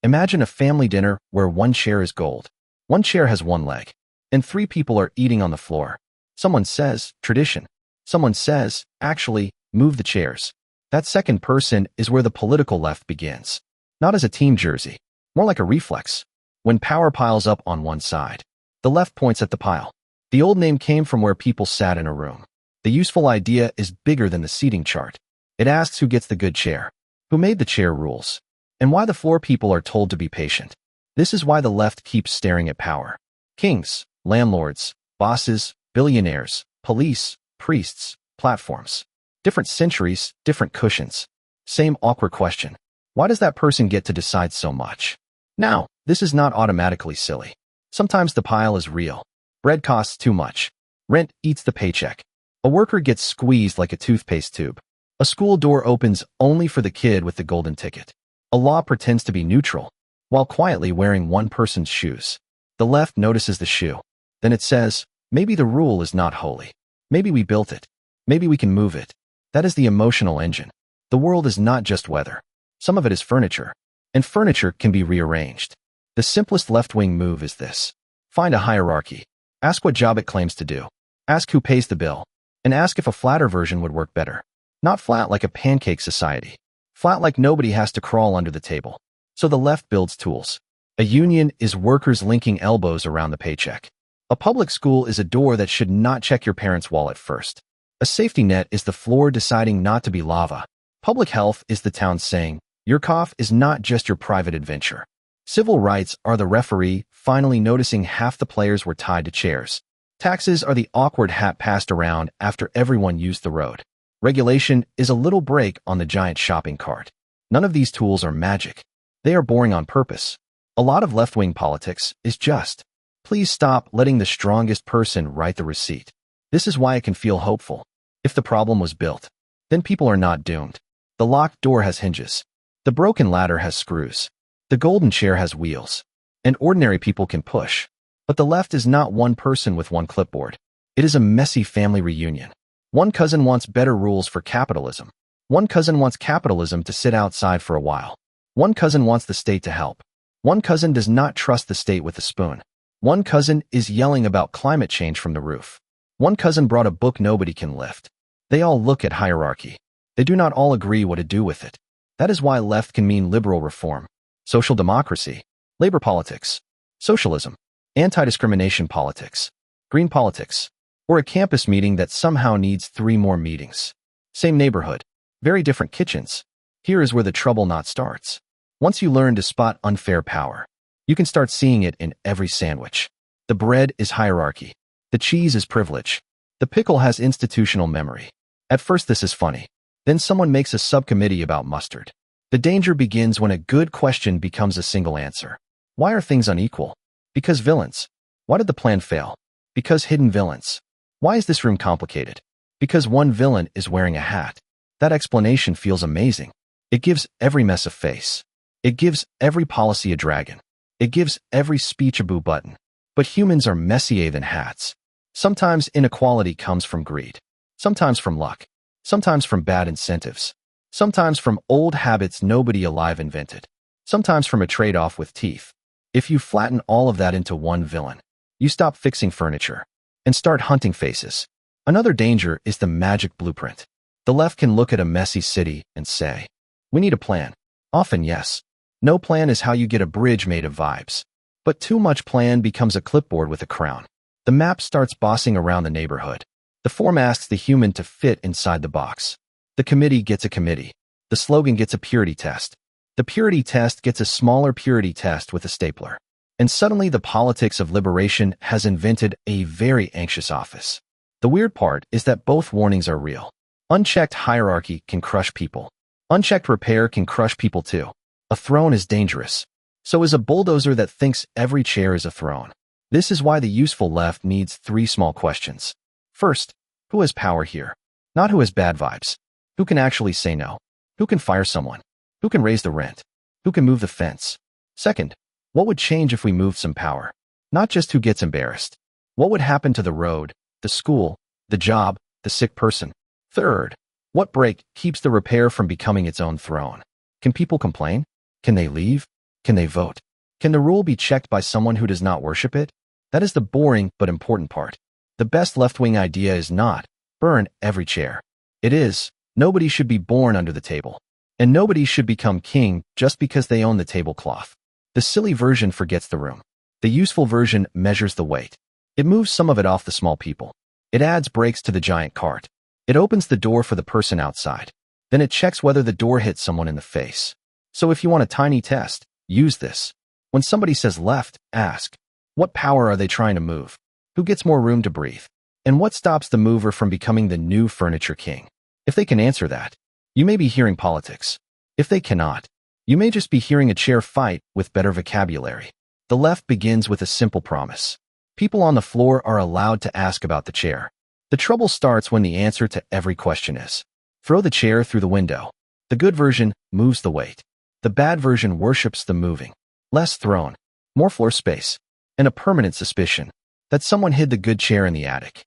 Imagine a family dinner where one chair is gold. One chair has one leg, and three people are eating on the floor. Someone says, tradition. Someone says, actually, move the chairs. That second person is where the political left begins. Not as a team jersey, more like a reflex. When power piles up on one side, the left points at the pile. The old name came from where people sat in a room. The useful idea is bigger than the seating chart. It asks who gets the good chair, who made the chair rules, and why the floor people are told to be patient. This is why the left keeps staring at power. Kings, landlords, bosses, billionaires, police, priests, platforms. Different centuries, different cushions. Same awkward question. Why does that person get to decide so much? Now, this is not automatically silly. Sometimes the pile is real. Bread costs too much. Rent eats the paycheck. A worker gets squeezed like a toothpaste tube. A school door opens only for the kid with the golden ticket. A law pretends to be neutral, while quietly wearing one person's shoes. The left notices the shoe. Then it says, maybe the rule is not holy. Maybe we built it. Maybe we can move it. That is the emotional engine. The world is not just weather. Some of it is furniture. And furniture can be rearranged. The simplest left-wing move is this. Find a hierarchy. Ask what job it claims to do. Ask who pays the bill. And ask if a flatter version would work better. Not flat like a pancake society. Flat like nobody has to crawl under the table. So the left builds tools. A union is workers linking elbows around the paycheck. A public school is a door that should not check your parents' wallet first. A safety net is the floor deciding not to be lava. Public health is the town saying, your cough is not just your private adventure. Civil rights are the referee finally noticing half the players were tied to chairs. Taxes are the awkward hat passed around after everyone used the road. Regulation is a little break on the giant shopping cart. None of these tools are magic. They are boring on purpose. A lot of left-wing politics is just, please stop letting the strongest person write the receipt. This is why it can feel hopeful. If the problem was built, then people are not doomed. The locked door has hinges. The broken ladder has screws. The golden chair has wheels. And ordinary people can push. But the left is not one person with one clipboard. It is a messy family reunion. One cousin wants better rules for capitalism. One cousin wants capitalism to sit outside for a while. One cousin wants the state to help. One cousin does not trust the state with a spoon. One cousin is yelling about climate change from the roof. One cousin brought a book nobody can lift. They all look at hierarchy. They do not all agree what to do with it. That is why left can mean liberal reform, social democracy, labor politics, socialism, anti-discrimination politics, green politics, or a campus meeting that somehow needs 3 more meetings. Same neighborhood, very different kitchens. Here is where the trouble not starts. Once you learn to spot unfair power, you can start seeing it in every sandwich. The bread is hierarchy. The cheese is privilege. The pickle has institutional memory. At first this is funny. Then someone makes a subcommittee about mustard. The danger begins when a good question becomes a single answer. Why are things unequal? Because villains. Why did the plan fail? Because hidden villains. Why is this room complicated? Because one villain is wearing a hat. That explanation feels amazing. It gives every mess a face. It gives every policy a dragon. It gives every speech a boo button. But humans are messier than hats. Sometimes inequality comes from greed. Sometimes from luck. Sometimes from bad incentives. Sometimes from old habits nobody alive invented. Sometimes from a trade-off with teeth. If you flatten all of that into one villain, you stop fixing furniture and start hunting faces. Another danger is the magic blueprint. The left can look at a messy city and say, we need a plan. Often, yes. No plan is how you get a bridge made of vibes. But too much plan becomes a clipboard with a crown. The map starts bossing around the neighborhood. The form asks the human to fit inside the box. The committee gets a committee. The slogan gets a purity test. The purity test gets a smaller purity test with a stapler. And suddenly the politics of liberation has invented a very anxious office. The weird part is that both warnings are real. Unchecked hierarchy can crush people. Unchecked repair can crush people too. A throne is dangerous. So is a bulldozer that thinks every chair is a throne. This is why the useful left needs 3 small questions. First, who has power here? Not who has bad vibes. Who can actually say no? Who can fire someone? Who can raise the rent? Who can move the fence? Second, what would change if we moved some power? Not just who gets embarrassed. What would happen to the road, the school, the job, the sick person? Third, what break keeps the repair from becoming its own throne? Can people complain? Can they leave? Can they vote? Can the rule be checked by someone who does not worship it? That is the boring but important part. The best left-wing idea is not, burn every chair. It is, nobody should be born under the table. And nobody should become king just because they own the tablecloth. The silly version forgets the room. The useful version measures the weight. It moves some of it off the small people. It adds brakes to the giant cart. It opens the door for the person outside. Then it checks whether the door hits someone in the face. So if you want a tiny test, use this. When somebody says left, ask, what power are they trying to move? Who gets more room to breathe? And what stops the mover from becoming the new furniture king? If they can answer that, you may be hearing politics. If they cannot, you may just be hearing a chair fight with better vocabulary. The left begins with a simple promise. People on the floor are allowed to ask about the chair. The trouble starts when the answer to every question is, throw the chair through the window. The good version moves the weight. The bad version worships the moving. Less thrown, more floor space, and a permanent suspicion that someone hid the good chair in the attic.